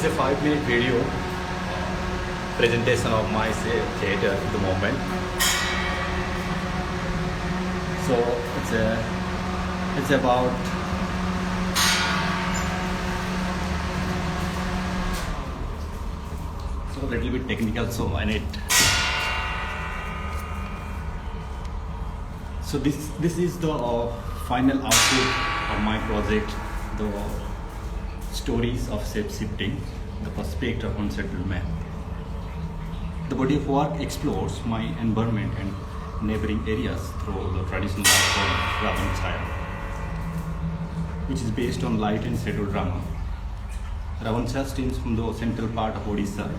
It's a 5-minute video presentation of my theater at the moment. So it's about so a little bit technical, so I need. So this is the final output of my project, the stories of shape-shifting, the perspective of unsettled man. The body of work explores my environment and neighboring areas through the traditional art form Ravanchaya, which is based on light and shadow drama. Ravanchaya stems from the central part of Odisha,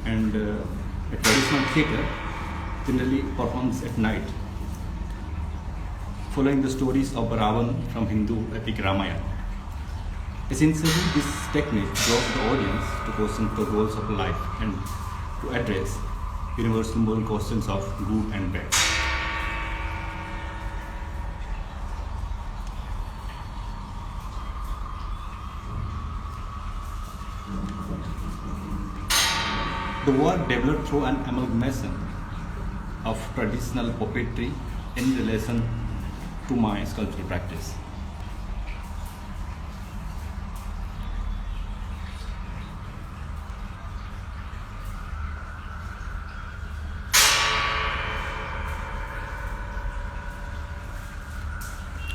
and a traditional theatre generally performs at night, following the stories of Ravan from Hindu epic Ramayana. Essentially, this technique draws the audience to question the goals of life and to address universal moral questions of good and bad. The work developed through an amalgamation of traditional puppetry in relation to my sculptural practice.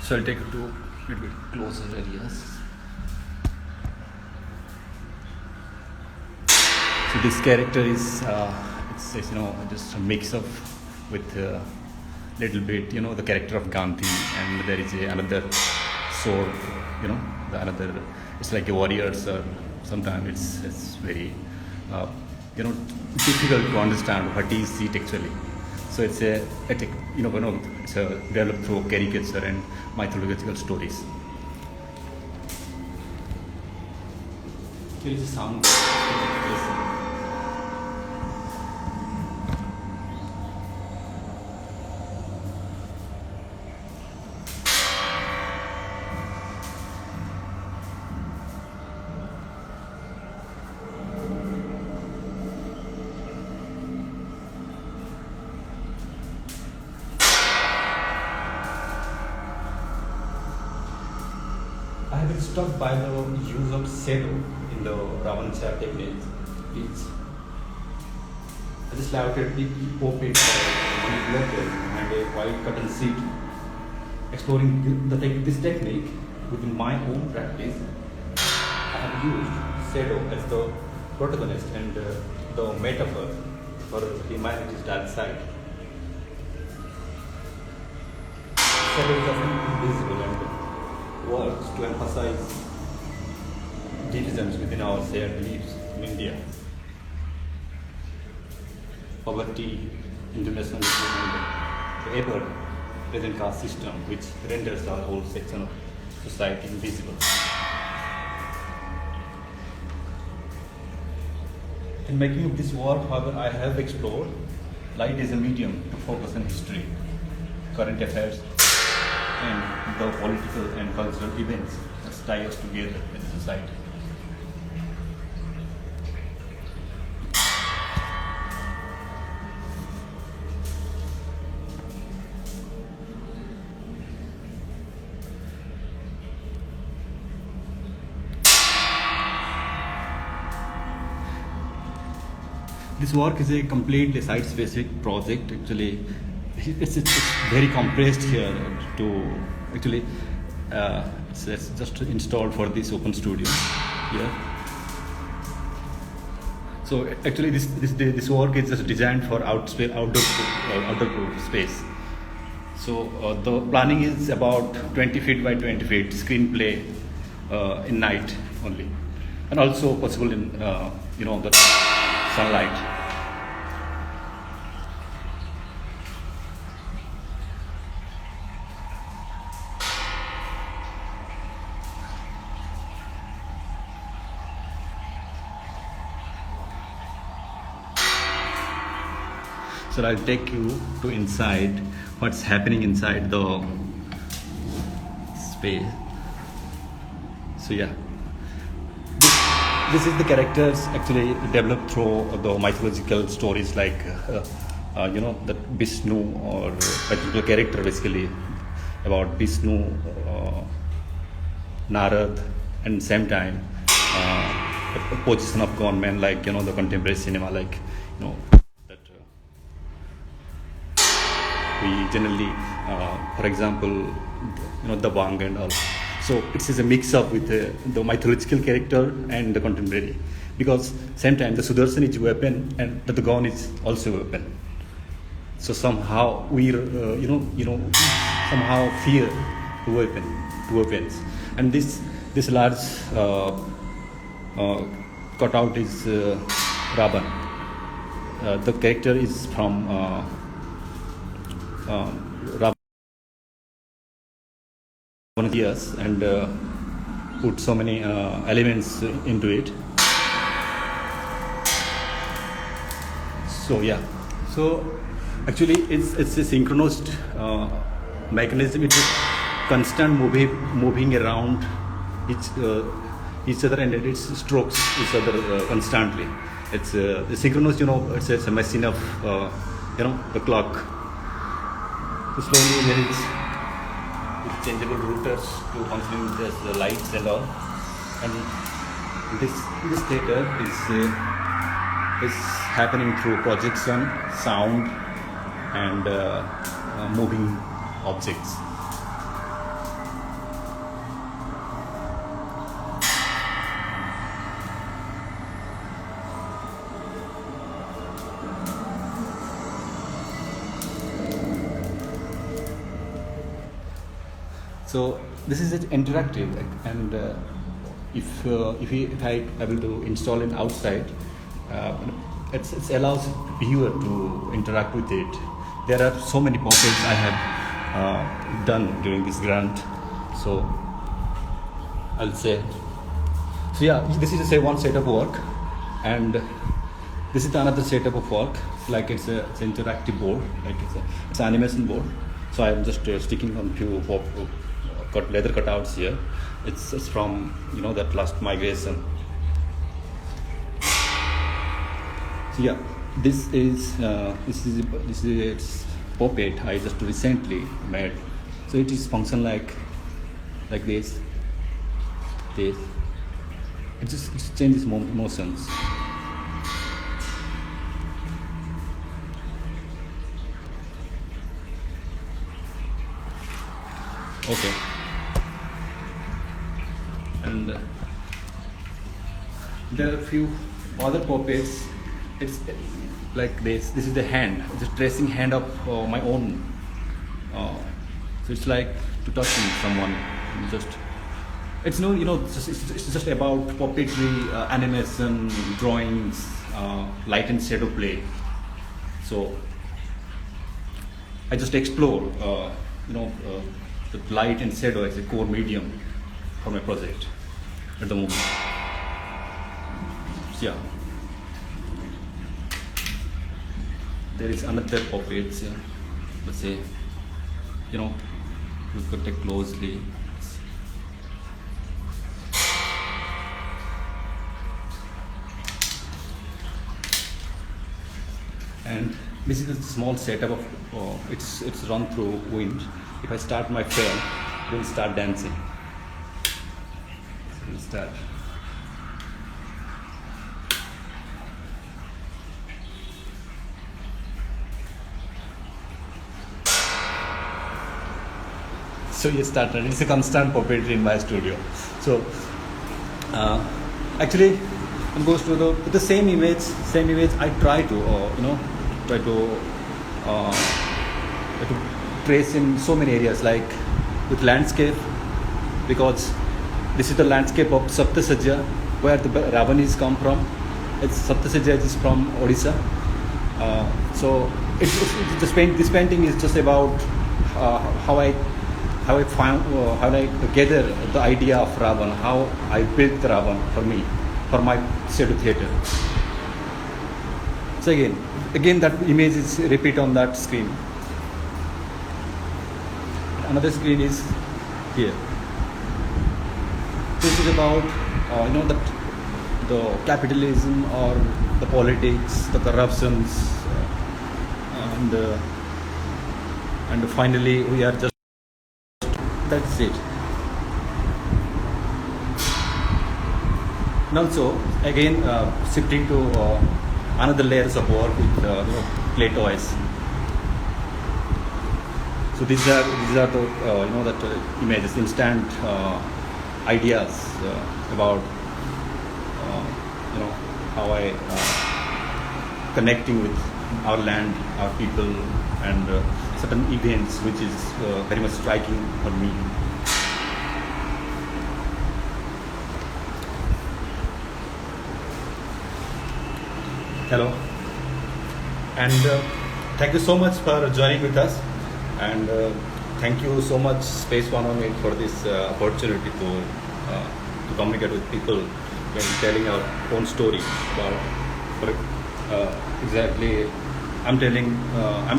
So I'll take it to a little bit closer areas. So this character is it's just a mix of with little bit the character of Gandhi, and there is another sword, another, it's like a warriors, or sometimes it's very difficult to understand what is it actually. So it's it's developed through caricature and mythological stories. Here is a sound. I have been struck by the use of shadow in the Ravanchaya technique. I just layoutted the puppet manipulated and a white cotton sheet. Exploring this technique within my own practice, I have used shadow as the protagonist and the metaphor for humanity's dark side. Shadow is often invisible and works to emphasize divisions within our shared beliefs in India. Poverty, internationalism, and the ever-present caste system, which renders our whole section of society invisible. In making of this work, however, I have explored light as a medium to focus on history, current affairs, and the political and cultural events that tie us together as a society. This work is a completely site-specific project. Actually, it's very compressed here to actually it's just installed for this open studio here. So actually this work is just designed for outdoor space. So the planning is about 20 feet by 20 feet screenplay in night only, and also possible in the sunlight. So I'll take you to inside what's happening inside the space. So yeah, this is the characters actually developed through the mythological stories like that Vishnu or mythological character basically about Vishnu, Narad, and same time the position of government like the contemporary cinema like that we generally for example the Bang and all. So it is a mix up with the mythological character and the contemporary, because same time the Sudarshan is weapon and the gun is also a weapon. So somehow we somehow fear two weapons, and this large cutout is Ravan. The character is from Ravan. Years and put so many elements into it. So yeah, so actually it's a synchronized mechanism. It's a constant moving around each other, and it strokes each other constantly. It's the synchronous, it's a machine of the clock. So slowly there is changeable routers to functioning with the lights and all, and this theater is happening through projection, sound, and moving objects. So this is interactive, and if I able to install it outside, it allows viewer to interact with it. There are so many puppets I have done during this grant. So I'll say, so yeah, this is one set of work, and this is another setup of work. Like it's an interactive board, like it's an animation board. So I'm just sticking on few leather cutouts here. It's from that last migration. So yeah, this is puppet I just recently made. So it is function like this. It just changes motions. Okay. And there are a few other puppets. It's like this. This is the hand, just tracing hand of my own. So it's like to touching someone. It's just about puppetry, animation, drawings, light and shadow play. So I just explore, the light and shadow as a core medium for my project at the moment. So yeah, there is another puppet. Let's say, look at it closely. And this is a small setup of it's run through wind. If I start my film, it will start dancing. So we'll start. So you started. It's a constant puppetry in my studio. So actually, it goes to the same image. I try to trace in so many areas, like with landscape, because this is the landscape of Saptasajja, where the Ravanis come from. Saptasajja is from Odisha. So this painting is just about how I gather the idea of Ravan, how I built the Ravan for my shadow theatre. So again that image is repeat on that screen. Another screen is here. This is about the capitalism or the politics, the corruptions, and and finally we are just, that's it. And also again shifting to another layers of work with clay toys. So these are the that images, instant ideas about how I connecting with our land, our people, and certain events which is very much striking for me. Hello, and thank you so much for joining with us, and thank you so much SPACE118 for this opportunity to communicate with people when telling our own story about exactly. I'm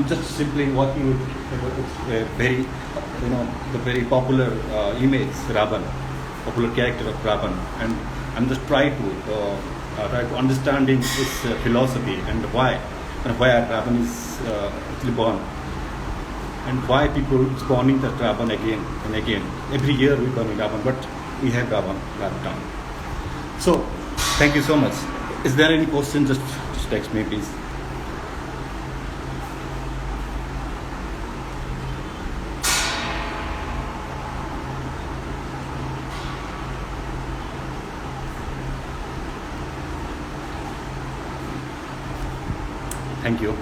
just simply working with a very the very popular image Ravan, popular character of Ravan, and I'm just trying to understanding his philosophy and why Ravan is actually born, and why people spawning the Ravan again and again. Every year we burn Ravan, but we have Ravan down. So thank you so much. Is there any question? Just text me, please. Thank you.